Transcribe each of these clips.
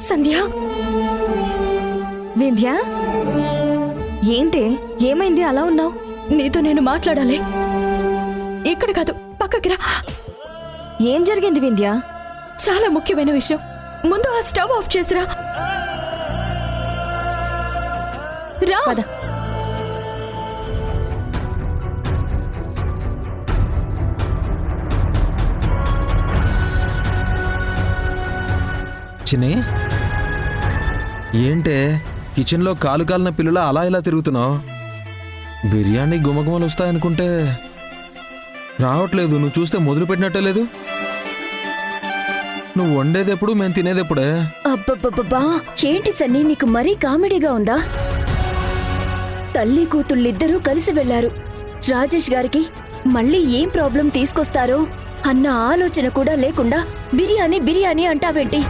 సంధ్య, వింధ్య, ఏంటి ఏమైంది అలా ఉన్నావు? నీతో నేను మాట్లాడాలి. ఇక్కడ కాదు, పక్కకి రా. ఏం జరిగింది వింధ్య? చాలా ముఖ్యమైన విషయం. ముందు ఆ స్టవ్ ఆఫ్ చేసిరా. రా. పద. చిన్ని, ఏంటే కిచెన్లో కాలు కాలిన పిల్లల అలా ఇలా తిరుగుతున్నావు? బిర్యానీ గుమగుమలు వస్తాయనుకుంటే రావట్లేదు. నువ్వు చూస్తే మొదలు పెట్టినట్టే లేదు. నువ్వు వండేదెప్పుడు, మేము తినేదెప్పుడే? అబ్బబ్బబ్బా, ఏంటి సన్నీ, నీకు మరీ కామెడీగా ఉందా? తల్లి కూతుళ్ళిద్దరూ కలిసి వెళ్లారు. రాజేష్ గారికి మళ్ళీ ఏం ప్రాబ్లం తీసుకొస్తారో అన్న ఆలోచన కూడా లేకుండా బిర్యానీ బిర్యానీ అంటావేంటి?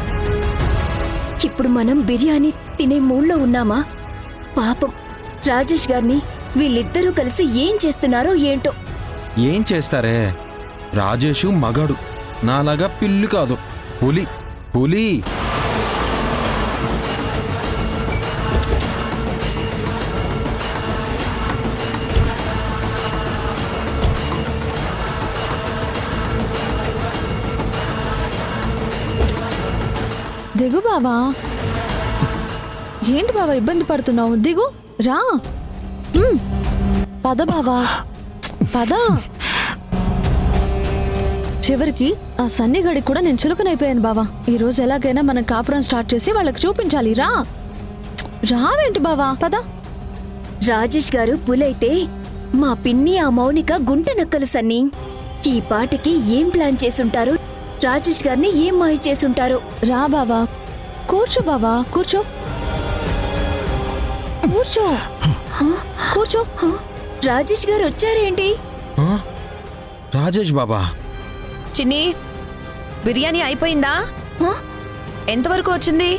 ఇప్పుడు మనం బిర్యానీ తినే మూడ్లో ఉన్నామా? పాపం రాజేష్ గారిని వీళ్ళిద్దరూ కలిసి ఏం చేస్తున్నారో ఏంటో. ఏం చేస్తారే, రాజేషు మగాడు, నాలాగా పిల్లి కాదు, పులి. పులి. దిగు బావా. ఏంటి బావా ఇబ్బంది పడుతున్నావు? దిగు, రా. పద బావా, పద. చివరికి ఆ సన్నిగడికి కూడా నేను చులకనైపోయాను బావా. ఈ రోజు ఎలాగైనా మనం కాపురం స్టార్ట్ చేసి వాళ్ళకి చూపించాలి. రా. రావేంటి బావా, పద. రాజేష్ గారు పులైతే మా పిన్ని ఆ మౌనిక గుంట నక్కలు సన్నీ. ఈ పాటికి ఏం ప్లాన్ చేసుంటారు? రాజేష్ గారిని ఏం మాయ చేసుంటారు? రా బావా, కూర్చో బావా, కూర్చో. కూర్చో, కూర్చో. రాజేష్ గారు వచ్చారేంటి? రాజేష్ బాబా. చిన్ని, బిర్యానీ అయిపోయిందా? ఎంతవరకు వచ్చింది?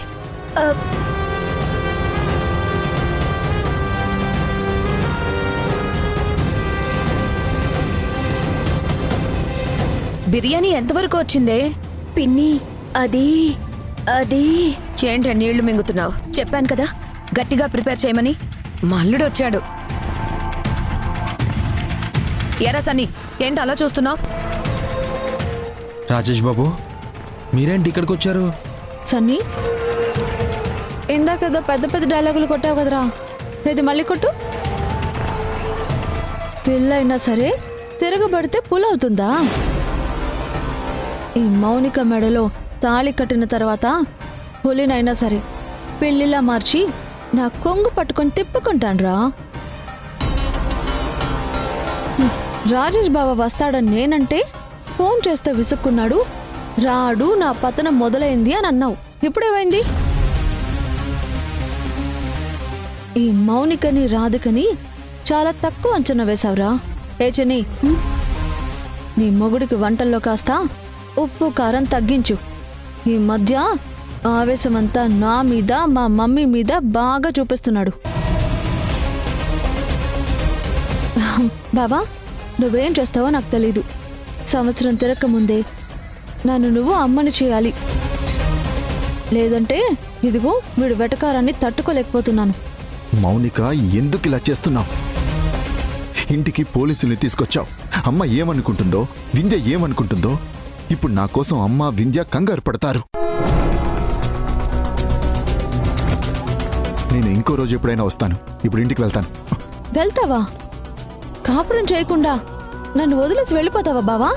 బిర్యానీ ఎంతవరకు వచ్చిందే? పిన్ని, అది అది ఏంటి నీళ్లు మింగుతున్నావు? చెప్పాను కదా గట్టిగా ప్రిపేర్ చేయమని. మల్లుడు వచ్చాడు. ఎరా సన్నీ, ఏంటి అలా చూస్తున్నావు? రాజేష్ బాబు, మీరేంటి ఇక్కడికి వచ్చారు? సన్నీ, ఇందాకేదో పెద్ద పెద్ద డైలాగులు కొట్టావు కదరా, ఇది మళ్ళీ కొట్టు. పిల్లైనా సరే తిరగబడితే పులవుతుందా? ఈ మౌనిక మెడలో తాళి కట్టిన తర్వాత పులినైనా సరే పిల్లిలా మార్చి నా కొంగు పట్టుకొని తిప్పుకుంటాన్రా. రాజేష్ బావ వస్తాడని నేనంటే ఫోన్ చేస్తే విసుక్కున్నాడు. రాడు, నా పతనం మొదలైంది అని అన్నావు. ఇప్పుడేమైంది? ఈ మౌనికని రాధికని చాలా తక్కువ అంచనా వేశావురా. ఏ చెన్ని, నీ మొగుడికి వంటల్లో కాస్త ఉప్పు కారం తగ్గించు. ఈ మధ్య ఆవేశమంతా నా మీద, మా మమ్మీ మీద బాగా చూపిస్తున్నాడు. బాబా, నువ్వేం చేస్తావో నాకు తెలీదు. సంవత్సరం తిరగకముందే నన్ను నువ్వు అమ్మని చేయాలి. లేదంటే ఇదిగో వీడు వెటకారాన్ని తట్టుకోలేకపోతున్నాను. మౌనిక, ఎందుకు ఇలా చేస్తున్నావు? ఇంటికి పోలీసుల్ని తీసుకొచ్చావు. అమ్మ ఏమనుకుంటుందో, వింధ్య ఏమనుకుంటుందో. ఇప్పుడు నా కోసం అమ్మ, వింధ్య కంగారు పడతారు. నేను ఇంకో రోజు ఎప్పుడైనా వస్తాను. ఇప్పుడు ఇంటికి వెళ్తాను. వెళ్తావా? కాపురం చేయకుండా నన్ను వదిలేసి వెళ్ళిపోతావా బావా?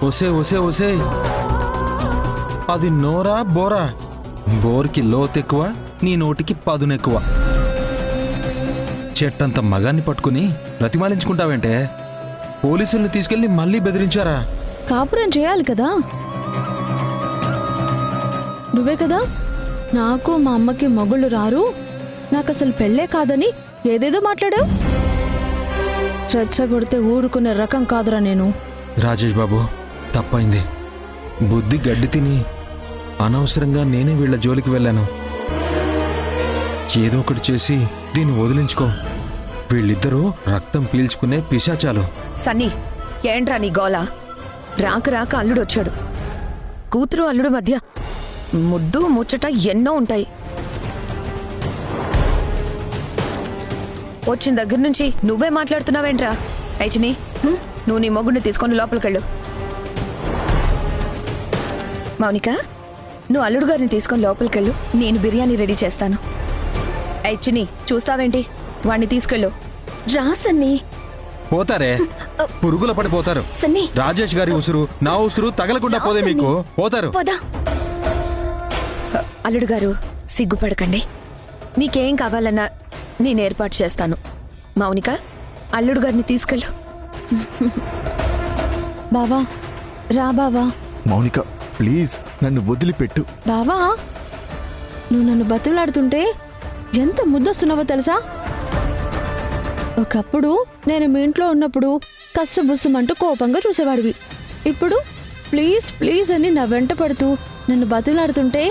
ఒసే ఒసే ఒసే, అది నోరా బోరా? బోర్కి లోతెక్కువ, నీ నోటికి పదునెక్కువ. చెట్టంత మగాన్ని పట్టుకుని ప్రతిమాలించుకుంటావేంటే? పోలీసుల్ని తీసుకెళ్లి మళ్ళీ బెదిరించారా? కాపురం చేయాలి కదా. నువ్వే కదా నాకు మా అమ్మకి మగుళ్ళు రారు, నాకు అసలు పెళ్ళే కాదని ఏదేదో మాట్లాడావు. రెచ్చగొడితే ఊరుకునే రకం కాదురా నేను. రాజేష్ బాబు, తప్పైంది. బుద్ధి గడ్డి తిని అనవసరంగా నేనే వీళ్ళ జోలికి వెళ్ళాను. ఏదో ఒకటి చేసి దీన్ని వదిలించుకో. వీళ్ళిద్దరూ రక్తం పీల్చుకునే పిశాచాలు. సన్నీ, ఏంట్రా నీ గోల? రాక రాక అల్లుడు వచ్చాడు. కూతురు అల్లుడు మధ్య ముద్దు ముచ్చట ఎన్నో ఉంటాయి. వచ్చిన దగ్గర నుంచి నువ్వే మాట్లాడుతున్నావేంట్రా? ఐచిని, నువ్వు నీ మొగుడిని తీసుకొని లోపలికెళ్ళు. మౌనిక, నువ్వు అల్లుడు గారిని తీసుకొని లోపలికెళ్ళు, నేను బిర్యానీ రెడీ చేస్తాను. ఐచిని, చూస్తావేంటి? వాణ్ణి తీసుకెళ్ళు. రా సన్నీ. పోతారే, పురుగుల పడిపోతారు. సన్నీ రాజేష్ గారి ఉసురు నా ఉసురు తగలకుండా పోదే మీకు. పోతారు. పోదా. అల్లుడు గారు, సిగ్గుపడకండి. మీకేం కావాలన్నా నేను ఏర్పాటు చేస్తాను. మౌనిక, అల్లుడు గారిని తీసుకెళ్ళు. బావా, రా బావా. మౌనిక ప్లీజ్ నన్ను వదిలిపెట్టు. బావా, నువ్వు నన్ను బతిలాడుతుంటే ఎంత ముద్దొస్తున్నావో తెలుసా? ఒకప్పుడు నేను మీ ఇంట్లో ఉన్నప్పుడు కస్సుబుస్సుమంటూ కోపంగా చూసేవాడివి. ఇప్పుడు ప్లీజ్ ప్లీజ్ అని నా వెంట పడుతూ నన్ను బతిలాడుతుంటే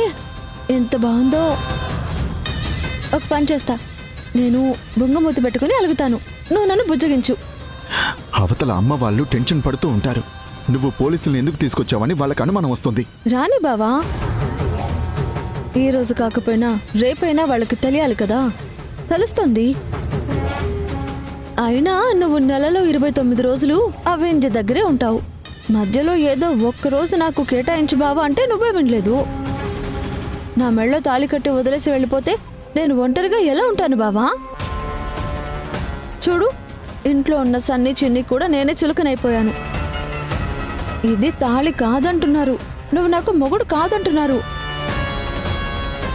ఎంత బాగుందో. ఒక పని చేస్తా, నేను బుంగమూతి పెట్టుకుని అలుగుతాను, నువ్వు నన్ను బుజ్జగించు. అవతల అమ్మ వాళ్ళు టెన్షన్ పడుతూ ఉంటారు. నువ్వు పోలీసులను ఎందుకు తీసుకొచ్చావని వాళ్ళకి అనుమానం వస్తుంది. రాని బావా, ఈ రోజు కాకపోయినా రేపైనా వాళ్ళకి తెలియాలి కదా. తెలుస్తుంది. అయినా నువ్వు నెలలో 29 రోజులు అవేంజ దగ్గరే ఉంటావు. మధ్యలో ఏదో ఒక్కరోజు నాకు కేటాయించు బావా అంటే నువ్వే వినలేదు. నా మెళ్ళో తాళి కట్టి వదిలేసి వెళ్ళిపోతే నేను ఒంటరిగా ఎలా ఉంటాను బావా? చూడు, ఇంట్లో ఉన్న సన్ని చిన్ని కూడా నేనే చులకనైపోయాను. ఇది తాళి కాదంటున్నారు, నువ్వు నాకు మొగుడు కాదంటున్నారు.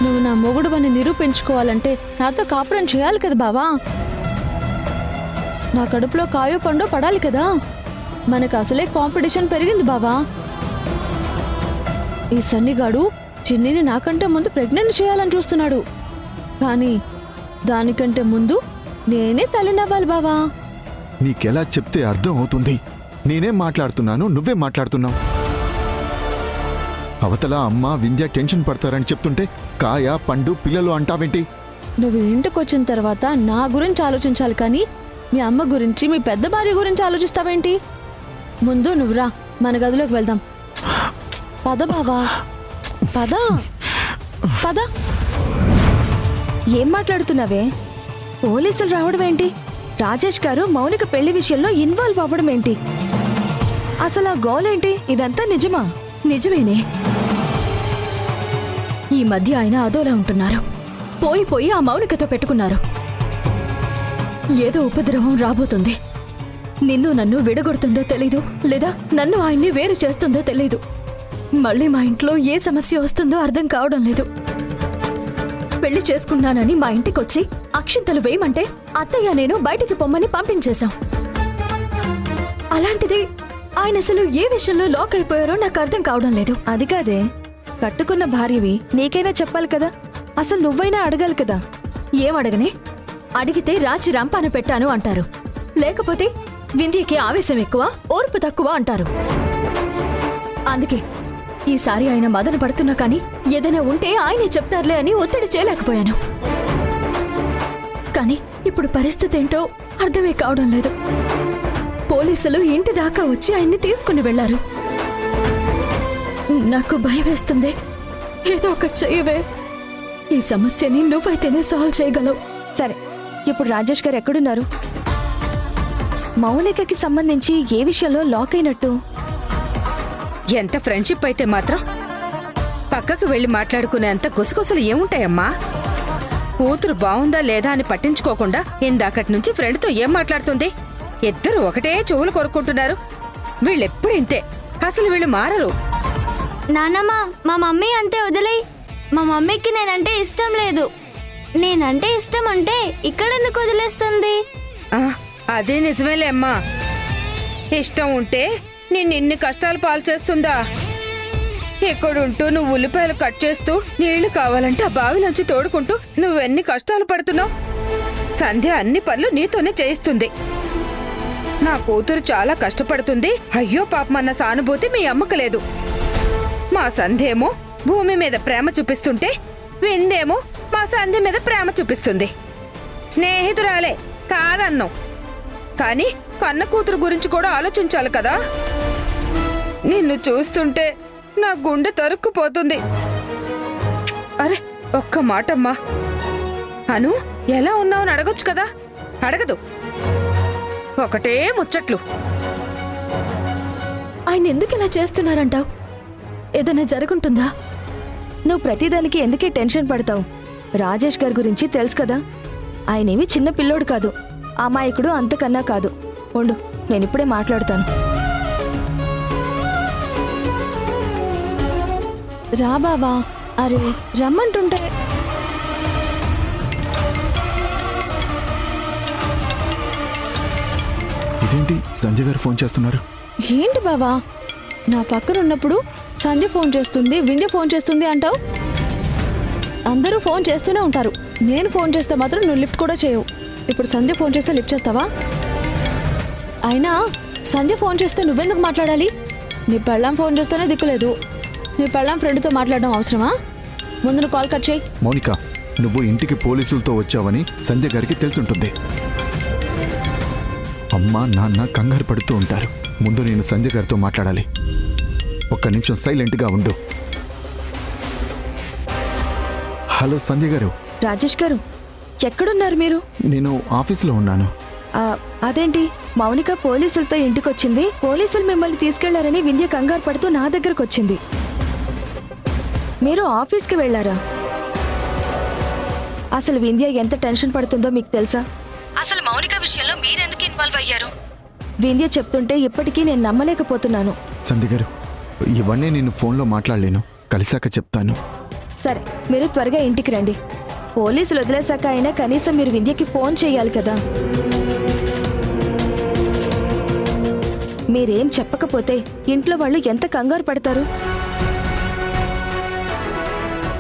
నువ్వు నా మొగుడు అని నిరూపించుకోవాలంటే నాతో కాపురం చేయాలి కదా బావా. నా కడుపులో కాయో పండో పడాలి కదా. మనకు అసలే కాంపిటీషన్ పెరిగింది బావా. ఈ సన్నిగాడు చిన్నిని నాకంటే ముందు ప్రెగ్నెంట్ చేయాలని చూస్తున్నాడు. కానీ దానికంటే ముందు నేనే తల్లినవ్వాలి బావా. నీకెలా చెప్తే అర్థం అవుతుంది? నేనేం మాట్లాడుతున్నాను, నువ్వే మాట్లాడుతున్నావు. అవతల అమ్మ వింధ్య టెన్షన్ పడతారని చెప్తుంటే కాయ పండు పిల్లలు అంటావేంటి? నువ్వు ఇంటికొచ్చిన తర్వాత నా గురించి ఆలోచించాలి కానీ మీ అమ్మ గురించి, మీ పెద్ద భార్య గురించి ఆలోచిస్తావేంటి? ముందు నువ్వు రా, మన గదిలోకి వెళ్దాం. పద బావా, పద పద. ఏం మాట్లాడుతున్నావే? పోలీసులు రావడం ఏంటి? రాజేష్ గారు మౌనిక పెళ్లి విషయంలో ఇన్వాల్వ్ అవ్వడం ఏంటి? అసలు ఆ గోల్ ఏంటి? ఇదంతా నిజమా? నిజమేనే. ఈ మధ్య ఆయన అదోలా ఉంటున్నారు. పోయి పోయి ఆ మౌనికతో పెట్టుకున్నారు. ఏదో ఉపద్రవం రాబోతుంది. నిన్ను నన్ను విడగొడుతుందో తెలీదు, లేదా నన్ను ఆయన్ని వేరు చేస్తుందో తెలీదు. మళ్ళీ మా ఇంట్లో ఏ సమస్య వస్తుందో అర్థం కావడం లేదు. పెళ్లి చేసుకున్నానని మా ఇంటికొచ్చి అక్షింతలు వేయమంటే అత్తయ్య నేను బయటికి పొమ్మని పంపించేశాం. అలాంటిది ఆయన అసలు ఏ విషయంలో లాక్ అయిపోయారో నాకు అర్థం కావడం లేదు. అది కాదే, కట్టుకున్న భార్యవి నీకైనా చెప్పాలి కదా. అసలు నువ్వైనా అడగాలి కదా. ఏం అడగనే? అడిగితే రాచి రంపాన పెట్టాను అంటారు, లేకపోతే వింధ్యకి ఆవేశం ఎక్కువ, ఓర్పు తక్కువ అంటారు. అందుకే ఈసారి ఆయన మదన పడుతున్నా కానీ ఏదైనా ఉంటే ఆయనే చెప్తారులే అని ఒత్తిడి చేయలేకపోయాను. కానీ ఇప్పుడు పరిస్థితి ఏంటో అర్థమే కావడం లేదు. పోలీసులు ఇంటి దాకా వచ్చి ఆయన్ని తీసుకుని వెళ్లారు. నాకు భయం వేస్తుంది. ఏదో ఒకటి చెయ్యవే. ఈ సమస్యని నువ్వైతేనే సాల్వ్ చేయగలవు. సరే, ఇప్పుడు రాజేష్ గారు ఎక్కడున్నారు? మౌనికకి సంబంధించి ఏ విషయంలో లాక్ అయినట్టు? ఎంత ఫ్రెండ్షిప్ అయితే మాత్రం పక్కకు వెళ్లి మాట్లాడుకునేంత గుసగుసలు ఏముంటాయమ్మా? కూతురు బావుందా లేదా అని పట్టించుకోకుండా ఇందాకటి నుంచి ఫ్రెండ్తో ఏం మాట్లాడుతుంది? ఇద్దరు ఒకటే చెవులు కొరుక్కుంటున్నారు. వీళ్ళెప్పుడు ఇంతే, అసలు వీళ్ళు మారరు. నానమ్మ, మా మమ్మీ అంతే, వదిలేయ్. మా మమ్మీకి నేనంటే ఇష్టం లేదు. నేనంటే ఇష్టం అంటే ఇక్కడెందుకు వదిలేస్తుంది? అదే నిజమేలే అమ్మా. ఇష్టం ఉంటే నిన్నిన్ని కష్టాలు పాలు చేస్తుందా? ఎక్కడుంటూ నువ్వు ఉల్లిపాయలు కట్ చేస్తూ నీళ్లు కావాలంటే ఆ బావిలోంచి తోడుకుంటూ నువ్వెన్ని కష్టాలు పడుతున్నావు. సంధ్య అన్ని పనులు నీతోనే చేయిస్తుంది. నా కూతురు చాలా కష్టపడుతుంది, అయ్యో పాపమన్న సానుభూతి మీ అమ్మకు లేదు. మా సంధ్యేమో భూమి మీద ప్రేమ చూపిస్తుంటే విందేమో మా సంధ్య మీద ప్రేమ చూపిస్తుంది. స్నేహితురాలే కాదన్ను, కానీ కన్న కూతురు గురించి కూడా ఆలోచించాలి కదా. నిన్ను చూస్తుంటే నా గుండె తరుక్కుపోతుంది. అరే ఒక్క మాటమ్మా. అను ఎలా ఉన్నావని అడగొచ్చు కదా, అడగదు. ఒకటే ముచ్చట్లు. ఆయన ఎందుకు ఇలా చేస్తున్నారంటావు? ఏదైనా జరుగుంటుందా? నువ్వు ప్రతిదానికి ఎందుకే టెన్షన్ పడతావు? రాజేష్ గారి గురించి తెలుసు కదా, ఆయనేమి చిన్న పిల్లోడు కాదు, అమాయకుడు అంతకన్నా కాదు. ఉండు, నేనిప్పుడే మాట్లాడతాను. రా బావా. అరే రమ్మంటుంటే. ఇదేంటి సంజయ్ గారు ఫోన్ చేస్తున్నారు? ఏంటి బావా, నా పక్కన ఉన్నప్పుడు సంధ్య ఫోన్ చేస్తుంది, వింధ్య ఫోన్ చేస్తుంది అంటావు. అందరూ ఫోన్ చేస్తూనే ఉంటారు, నేను ఫోన్ చేస్తే మాత్రం నువ్వు లిఫ్ట్ కూడా చేయవు. ఇప్పుడు సంధ్య ఫోన్ చేస్తే లిఫ్ట్ చేస్తావా? అయినా సంధ్య ఫోన్ చేస్తే నువ్వెందుకు మాట్లాడాలి? నీ పెళ్ళాం ఫోన్ చేస్తేనే దిక్కులేదు, నీ పెళ్ళాం ఫ్రెండ్తో మాట్లాడడం అవసరమా? ముందు నువ్వు కాల్ కట్ చేయి. మౌనిక, నువ్వు ఇంటికి పోలీసులతో వచ్చావని సంధ్య గారికి తెలుసుంటుంది. అమ్మ నాన్న కంగారు పడుతూ ఉంటారు. ముందు నేను సంధ్య గారితో మాట్లాడాలి. ఒక్క నిమిషం సైలెంట్గా ఉండు. హలో సంధ్య గారు. రాజేష్ గారు, ఎక్కడున్నారు మీరు? నేను ఆఫీస్లో ఉన్నాను. అదేంటి, మౌనిక పోలీసులతో ఇంటికొచ్చింది, పోలీసులు మిమ్మల్ని తీసుకెళ్లారని వింధ్య కంగారు పడుతూ నా దగ్గరకు వచ్చింది. మీరు ఆఫీస్కి వెళ్ళారా? అసలు వింధ్య ఎంత టెన్షన్ పడుతుందో మీకు తెలుసా? అసలు మౌనిక విషయంలో మీరెందుకు ఇన్వాల్వ్ అయ్యారు? వింధ్య చెప్తుంటే ఇప్పటికీ నేను నమ్మలేకపోతున్నాను. సంధ్య గారు, ఇవన్నీ నేను ఫోన్లో మాట్లాడలేను, కలిసాక చెప్తాను. సరే, మీరు త్వరగా ఇంటికి రండి. పోలీసులు వదిలేశాక అయినా కనీసం మీరు వింధ్యకి ఫోన్ చేయాలి కదా. మీరేం చెప్పకపోతే ఇంట్లో వాళ్ళు ఎంత కంగారు పడతారు?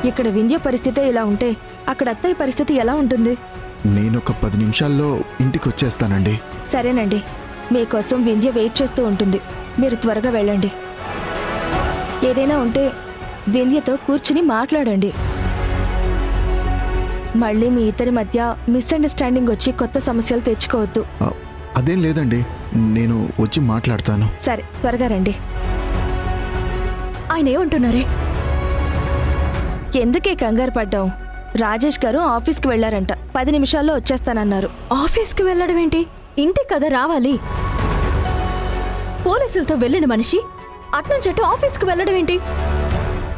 ఇక్కడ వింధ్య పరిస్థితే ఇలా ఉంటే అక్కడ అత్తయ్య పరిస్థితి ఎలా ఉంటుంది? నేను ఒక 10 నిమిషాల్లో ఇంటికి వచ్చేస్తానండి. సరేనండి, మీకోసం వింధ్య వెయిట్ చేస్తూ ఉంటుంది, మీరు త్వరగా వెళ్ళండి. ఏదైనా ఉంటే వింధ్యతో కూర్చుని మాట్లాడండి. మళ్ళీ మీ ఇద్దరి మధ్య మిస్అండర్స్టాండింగ్ వచ్చి కొత్త సమస్యలు తెచ్చుకోవద్దు. అదేం లేదండి, నేను వచ్చి మాట్లాడతాను. సరే, త్వరగా రండి. ఆయన ఏమంటున్నారే? ఎందుకే కంగారు పడ్డావు? రాజేష్ గారు ఆఫీస్కి వెళ్లారంట, 10 నిమిషాల్లో వచ్చేస్తానన్నారు. ఆఫీస్కి వెళ్ళడం ఏంటి? ఇంటికి కదా రావాలి. పోలీసులతో వెళ్ళిన మనిషి అట్నుంచి అటు ఆఫీస్కి వెళ్ళడం ఏంటి?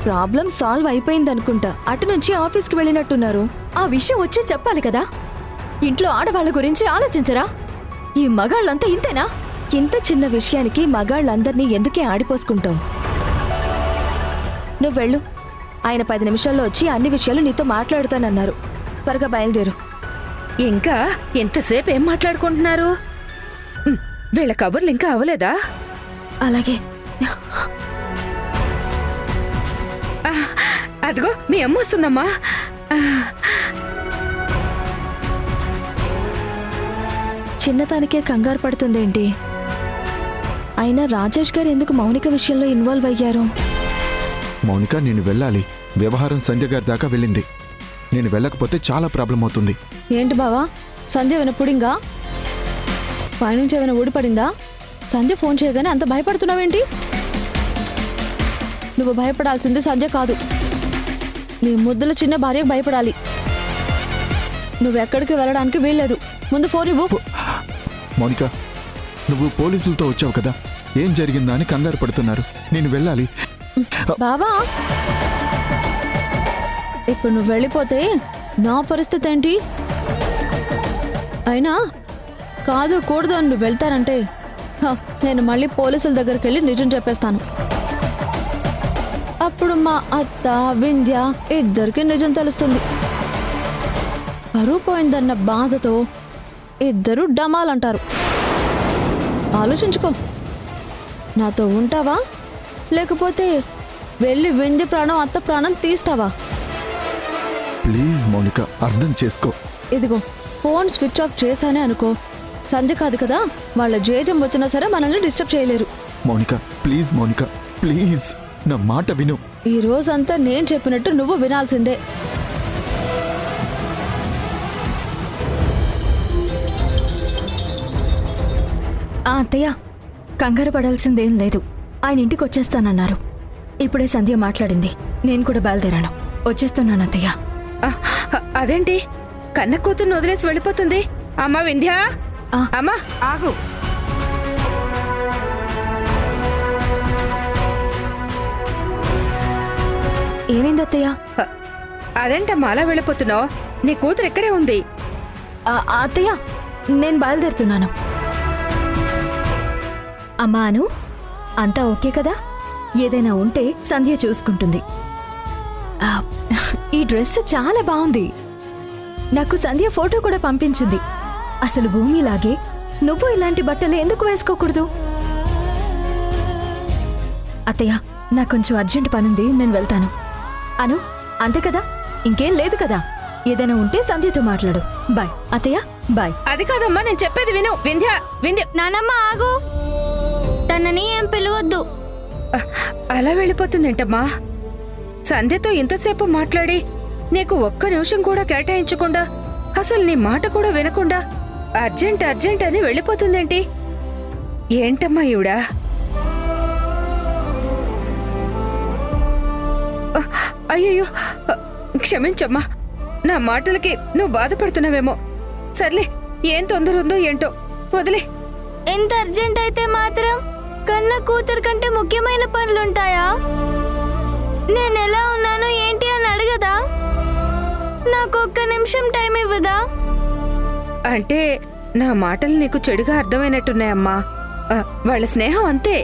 ప్రాబ్లం సాల్వ్ అయిపోయిందనుకుంటా, అటు నుంచి ఆఫీస్కి వెళ్ళినట్టున్నారు. ఆ విషయం వచ్చి చెప్పాలి కదా. ఇంట్లో ఆడవాళ్ళ గురించి ఆలోచించరా? ఈ మగాళ్ళంతా ఇంతేనా? ఇంత చిన్న విషయానికి మగాళ్ళందరినీ ఎందుకే ఆడిపోసుకుంటావు? నువ్వు వెళ్ళు, ఆయన 10 నిమిషాల్లో వచ్చి అన్ని విషయాలు నీతో మాట్లాడుతానన్నారు. త్వరగా బయలుదేరు. ఇంకా ఎంతసేపు ఏం మాట్లాడుకుంటున్నారు? వీళ్ళ కబుర్లు ఇంకా అవ్వలేదా? అలాగే. అదిగో మీ అమ్మ వస్తుందమ్మా. చిన్నదానికే కంగారు పడుతుందేంటి? అయినా రాజేష్ గారు ఎందుకు మౌనిక విషయంలో ఇన్వాల్వ్ అయ్యారు? మౌనిక, నేను వెళ్ళాలి. వ్యవహారం సంధ్య గారి దాకా వెళ్ళింది. నేను వెళ్ళకపోతే చాలా ప్రాబ్లం అవుతుంది. ఏంటి బావా, సంధ్య ఏమైనా పుడింగా? పైనుంచి ఏమైనా ఊడిపడిందా? సంధ్య ఫోన్ చేయగానే అంత భయపడుతున్నావేంటి? నువ్వు భయపడాల్సింది సంధ్య కాదు, నీ ముద్దుల చిన్న భార్యకు భయపడాలి. నువ్వెక్కడికి వెళ్ళడానికి వీల్లేదు. ముందు ఫోన్ ఇవ్వు. మౌనిక, నువ్వు పోలీసులతో వచ్చావు కదా, ఏం జరిగిందా అని కంగారు పడుతున్నారు. నేను వెళ్ళాలి. బావా, ఇప్పుడు నువ్వు వెళ్ళిపోతే నా పరిస్థితి ఏంటి? అయినా కాదు కూడదు అని నువ్వు వెళ్తారంటే నేను మళ్ళీ పోలీసుల దగ్గరికి వెళ్ళి నిజం చెప్పేస్తాను. అప్పుడు మా అత్త వింధ్య ఇద్దరికి నిజం తెలుస్తుంది. పరువు పోయిందన్న బాధతో ఇద్దరు డమాలంటారు. ఆలోచించుకో, నాతో ఉంటావా లేకపోతే వెళ్ళి వింధ్య ప్రాణం అత్త ప్రాణం తీస్తావా? ప్లీజ్ మౌనిక, అర్థం చేసుకో. ఇదిగో ఫోన్ స్విచ్ ఆఫ్ చేశానే అనుకో, సంధ్య కాదు కదా, వాళ్ళ జేజం వచ్చినా సరే మనల్ని డిస్టర్బ్ చేయలేరు. మౌనిక ప్లీజ్, మౌనిక ప్లీజ్, నా మాట విను. ఈ రోజంతా నేను చెప్పినట్టు నువ్వు వినాల్సిందే. అత్తయ్య, కంగారు పడాల్సిందేం లేదు. ఆయన ఇంటికి వచ్చేస్తానన్నారు. ఇప్పుడే సంధ్య మాట్లాడింది, నేను కూడా బయలుదేరాను. వచ్చేస్తున్నాను అత్తయ్య. ఆ, అదేంటి కన్న కూతుర్ని వదిలేసి వెళ్ళిపోతుంది? అమ్మా వింధ్యా, ఆ. అమ్మా ఆగు. ఏమైంది అత్తయ్య? అదేంటమ్మా అలా వెళ్ళిపోతున్నావు? నీ కూతురు ఇక్కడే ఉంది. అత్తయ్య, నేను బయలుదేరుతున్నాను. అమ్మా అను, అంతా ఓకే కదా? ఏదైనా ఉంటే సంధ్య చూసుకుంటుంది. ఆ, ఈ డ్రెస్ చాలా బాగుంది. నాకు సంధ్య ఫోటో కూడా పంపించింది. అసలు భూమిలాగే నువ్వు ఇలాంటి బట్టలు ఎందుకు వేసుకోకూడదు? అత్తయ్య, నాకు కొంచెం అర్జెంట్ పనుంది, నేను వెళ్తాను. అను, అంతే కదా? ఇంకేం లేదు కదా? ఏదైనా ఉంటే సంధ్యతో మాట్లాడు. బాయ్ అత్తయ్య, బాయ్. అది కాదమ్మా, నేను చెప్పేది విను. వింధ్యా, వింధ్య. నానమ్మ ఆగు, తనని ఏం పిలవద్దు. అలా వెళ్ళిపోతుందేంటమ్మా? సంధ్యతో ఇంతసేపు మాట్లాడి నీకు ఒక్క నిమిషం కూడా కేటాయించకుండా, అసలు నీ మాట కూడా వినకుండా అర్జెంట్ అర్జెంట్ అని వెళ్ళిపోతుందేంటి? ఏంటమ్మా ఈవిడా? అయ్యయ్యో, క్షమించమ్మా. నా మాటలకి నువ్వు బాధపడుతున్నావేమో. సర్లే, ఏం తొందర ఉందో ఏంటో, వదిలే. ఎంత అర్జెంట్ అయితే మాత్రం కన్న కూతురు కంటే ముఖ్యమైన పనులుంటాయా? నేను ఎలా ఉన్నాను ఏంటి అని అడగదా? నాకు ఒక్క నిమిషం టైం ఇవ్వదా? అంటే నా మాటలు నీకు చెడుగా అర్థమైనట్టున్నాయమ్మా. వాళ్ళ స్నేహం అంతే.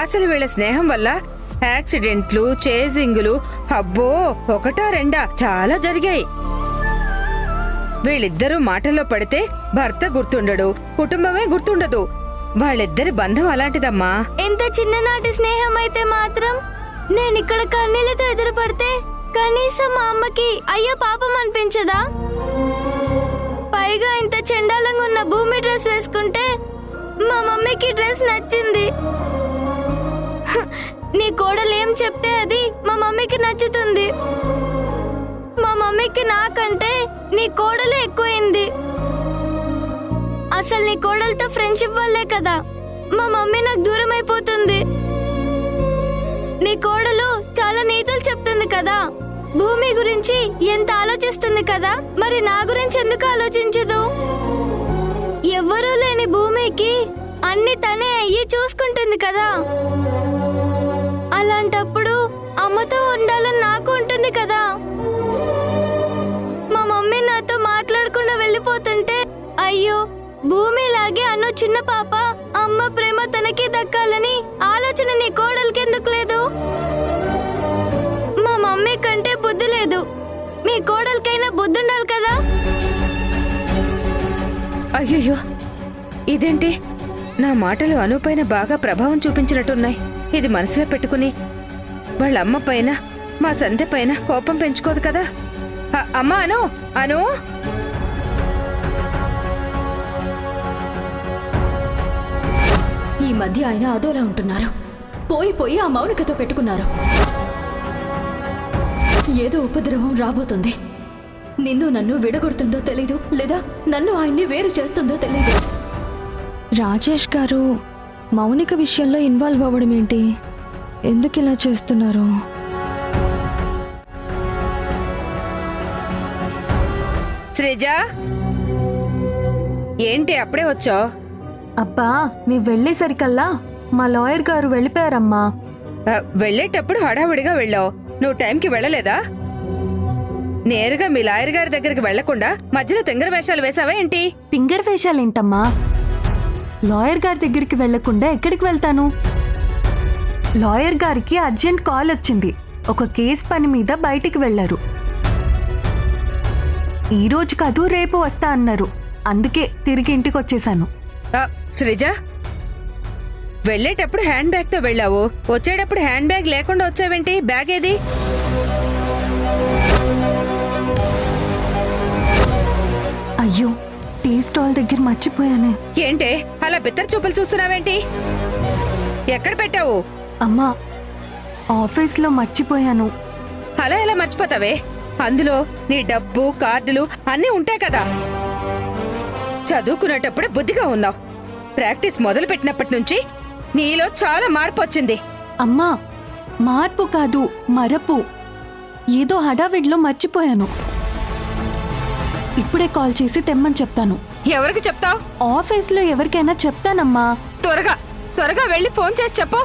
అసలు వీళ్ళ స్నేహం వల్ల యాక్సిడెంట్లు, చేజింగులు, అబ్బో ఒకటా రెండా చాలా జరిగాయి. వీళ్ళిద్దరూ మాటల్లో పడితే భర్త గుర్తుండడు, కుటుంబమే గుర్తుండదు. వాళ్ళిద్దరి బంధం అలాంటిదమ్మా. ఎంత చిన్ననాటి స్నేహం అయితే మాత్రం నేనిక్కడ కన్నీళ్లతో ఎదురుపడితే కనీసం మా అమ్మకి అయ్యో పాపం అనిపించదా? పైగా ఇంత చెండాలంగా ఉన్న భూమి డ్రెస్ వేసుకుంటే మా మమ్మీకి డ్రెస్ నచ్చింది. నీ కోడలు ఏం చెప్తే అది మా మమ్మీకి నచ్చుతుంది. మా మమ్మీకి నాకంటే నీ కోడలు ఎక్కువైంది. అసలు నీ కోడలతో ఫ్రెండ్షిప్ వల్లే కదా మా మమ్మీ నాకు దూరం అయిపోతుంది. నీ కోడలు చాలా నీతులు చెప్తుంది కదా, భూమి గురించి ఎంత ఆలోచిస్తుంది కదా, మరి నా గురించి ఎందుకు ఆలోచించదు? ఎవ్వరూ లేని భూమికి అన్ని తనే అయ్యి చూసుకుంటుంది కదా. అలాంటప్పుడు అమ్మతో ఉండాలని నాకు ఉంటుంది కదా. మా మమ్మీ నాతో మాట్లాడకుండా వెళ్ళిపోతుంటే అయ్యో భూమిలాగే అన్న చిన్న పాప, అమ్మ ప్రేమ తనకి దక్కాలని ఆలోచన నీ కోడలికి ఎందుకు లేదు? మా మమ్మీ కంటే బుద్ధి లేదు, మీ కోడలికైనా బుద్ధి ఉండాలి కదా. అయ్యయ్యో, ఇదేంటి? నా మాటలు అనుపైన బాగా ప్రభావం చూపించినట్టున్నాయి. ఇది మనసులో పెట్టుకుని వాళ్ళ అమ్మ పైన, మా సంధ్య పైన కోపం పెంచుకోదు కదా. అమ్మా అను, అను. ఈ మధ్య ఆయన అదోలా ఉంటున్నారు. పోయి పోయి ఆ మౌనికతో పెట్టుకున్నారు. ఏదో ఉపద్రవం రాబోతుంది. నిన్ను నన్ను విడగొడుతుందో తెలీదు, లేదా నన్ను ఆయన్ని వేరు చేస్తుందో తెలీదు. రాజేష్ గారు మౌనిక విషయంలో ఇన్వాల్వ్ అవ్వడం ఏంటి? ఎందుకు ఇలా చేస్తున్నారు? శ్రీజ, ఏంటి అప్పుడే వచ్చావు? అబ్బా, నీ వెళ్ళేసరికల్లా మా లాయర్ గారు వెళ్ళిపోయారమ్మా. వెళ్ళేటప్పుడు హడావుడిగా వెళ్ళావు. నువ్వు టైంకి వెళ్ళలేదా? నేరుగా మీ లాయర్ గారి దగ్గరికి వెళ్లకుండా మధ్యలో తింగర వేషాలు వేసావా ఏంటి? తింగర్ వేషాలేంటమ్మా? లాయర్ గారి దగ్గరికి వెళ్లకుండా ఎక్కడికి వెళ్తాను? లాయర్ గారికి అర్జెంట్ కాల్ వచ్చింది. ఒక కేసు పని మీద బయటికి వెళ్లారు. ఈ రోజు కాదు, రేపు వస్తా అన్నారు. అందుకే తిరిగి ఇంటికి వచ్చేసాను. శ్రీజ, వెళ్ళేటప్పుడు హ్యాండ్ బ్యాగ్ తో వెళ్ళావు, వచ్చేటప్పుడు హ్యాండ్ బ్యాగ్ లేకుండా వచ్చావేంటి? బ్యాగ్ ఏది? అయ్యో, టీ స్టాల్ దగ్గర మర్చిపోయానే. ఏంటే అలా బిత్తర చూపులు చూస్తున్నావేంటి? ఎక్కడ పెట్టావు? అమ్మా, ఆఫీస్లో మర్చిపోయాను. అలా ఎలా మర్చిపోతావే? అందులో నీ డబ్బు, కార్డులు అన్నీ ఉంటాయి కదా. చదువుకునేటప్పుడు బుద్ధిగా ఉన్నావు. ప్రాక్టీస్ మొదలు పెట్టినప్పటి నుంచి నీలో చాలా మార్పు వచ్చింది. అమ్మా, మార్పు కాదు, మరపు. ఏదో హడావిడిలో మర్చిపోయాను. ఇప్పుడే కాల్ చేసి తెమ్మని చెప్తాను. ఎవరికి చెప్తావు? ఆఫీస్లో ఎవరికైనా చెప్తానమ్మా. త్వరగా త్వరగా వెళ్ళి ఫోన్ చేసి చెప్పు.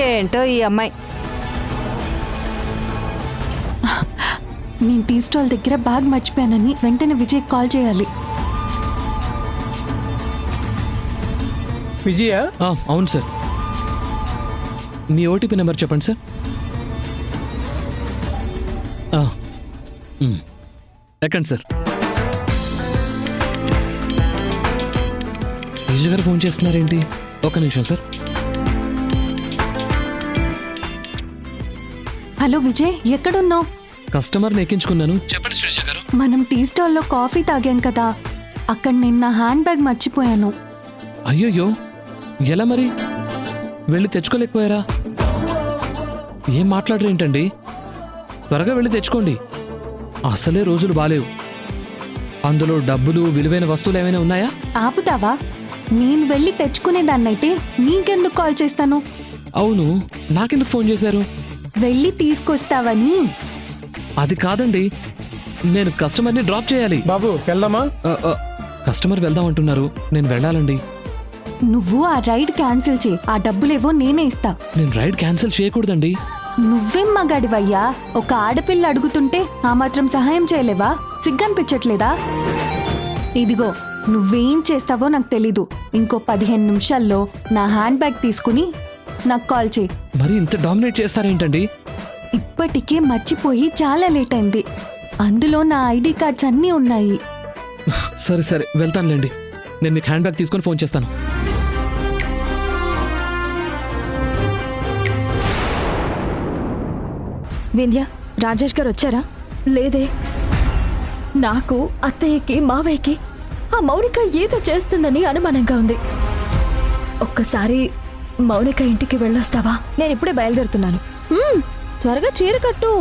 ఏంటో ఈ అమ్మాయి. నేను టీ స్టాల్ దగ్గర బ్యాగ్ మర్చిపోయానని వెంటనే విజయ్ కాల్ చేయాలి. విజయ అవును సార్. మీ ఓటీపీ నెంబర్ చెప్పండి సార్. ఎక్కండి సార్. విజయ్ గారు ఫోన్ చేస్తున్నారేంటి? ఒక్క నిమిషం సార్. హలో విజయ్, ఎక్కడున్నావు? కస్టమర్ని ఎక్కించుకున్నాను. చెప్పండి శ్రీజ గారు. మనం టీ స్టాల్లో కాఫీ తాగాం కదా, అక్కడ నేను నా హ్యాండ్ బ్యాగ్ మర్చిపోయాను. అయ్యయ్యో, ఎలా మరి? వెళ్ళి తెచ్చుకోలేకపోయారా? ఏం మాట్లాడరేంటండి? త్వరగా వెళ్ళి తెచ్చుకోండి. అసలే రోజులు బాలేవు. అందులో డబ్బులు, విలువైన వస్తువులు ఏమైనా ఉన్నాయా? ఆపుతావా? నేను వెళ్ళి తెచ్చుకునేదాన్నైతే నీకెందుకు కాల్ చేస్తాను? అవును, నాకెందుకు ఫోన్ చేశారు? వెళ్ళి తీసుకొస్తావని. అది కాదండి, నేను కస్టమర్ని డ్రాప్ చేయాలి. బాబు వెళ్దామా? కస్టమర్ వెళ్దామంటున్నారు, నేను వెళ్ళాలండి. నువ్వు ఆ రైడ్ క్యాన్సిల్ చేయి, ఆ డబ్బులేవో నేనే ఇస్తా. నేను రైడ్ క్యాన్సిల్ చేయకూడదండి. నువ్వేం మగాడివయ్యా? ఒక ఆడపిల్ల అడుగుతుంటే ఆ మాత్రం సహాయం చేయలేవా? సిగ్గనిపించట్లేదా? ఇదిగో, నువ్వేం చేస్తావో నాకు తెలీదు. ఇంకో 15 నిమిషాల్లో నా హ్యాండ్ బ్యాగ్ తీసుకుని నాకు కాల్ చేయి. మరి ఇంత డామినేట్ చేస్తారేంటండి? ఇప్పటికే మర్చిపోయి చాలా లేట్ అయింది. అందులో నా ఐడి కార్డ్స్ అన్నీ ఉన్నాయి. సరే సరే, వెళ్తానులేండి. నేను మీకు హ్యాండ్ బ్యాగ్ తీసుకొని ఫోన్ చేస్తాను. వింధ్య, రాజేష్ గారు వచ్చారా? లేదే. నాకు, అత్తయ్యకి, మావయ్యకి ఆ మౌనిక ఏదో చేస్తుందని అనుమానంగా ఉంది. ఒక్కసారి మౌనిక ఇంటికి వెళ్ళొస్తావా? నేను ఇప్పుడే బయలుదేరుతున్నాను. త్వరగా చీర కట్టు.